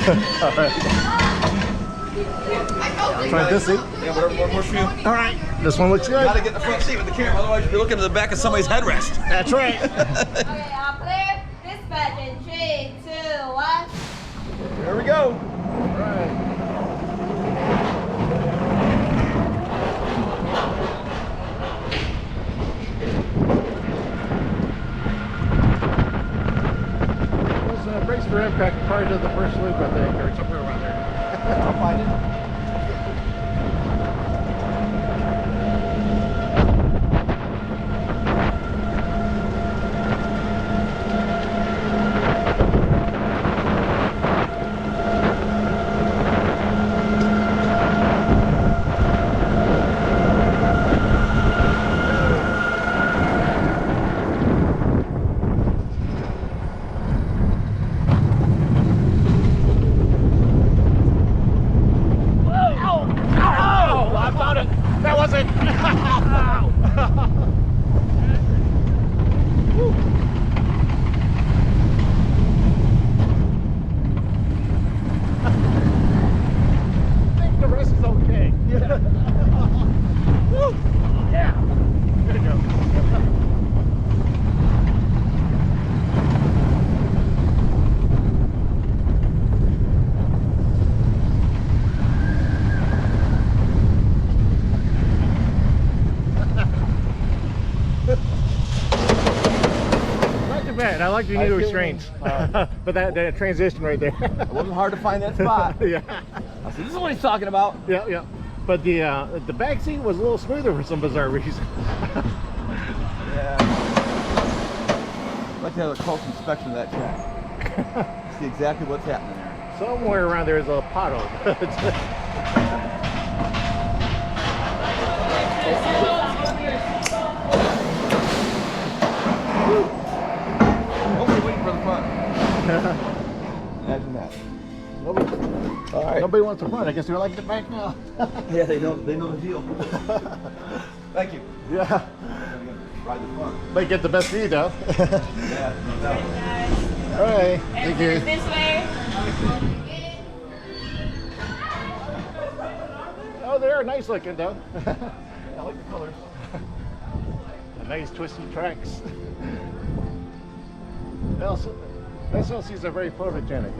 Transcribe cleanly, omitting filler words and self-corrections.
All right. Try this seat. Yeah, whatever works for you. All right. This one looks good. Gotta get in the front seat with the camera, otherwise you'll be looking at the back of somebody's headrest. That's right. Okay, I'll clear. Dispatch in 3, 2, 1. There we go. All right. Brace for impact prior to the first loop, I think, or somewhere around there. I'll find it. I like the new restraints, but that transition right there. It wasn't hard to find that spot. Yeah. I said, this is what he's talking about. Yeah, yeah. But the back seat was a little smoother for some bizarre reason. Yeah. I'd like to have a close inspection of that track. See exactly what's happening there. Somewhere around there is a pothole. Imagine that. All right. Nobody wants the front. I guess they're like the back now. Yeah, they know the deal. Thank you. Yeah. Ride the front. Might get the best view though. Yeah, no doubt. All right. Thank you. This way. Oh, they're nice looking though. I like the colors. The nice twisty tracks. SLCs are very photogenic.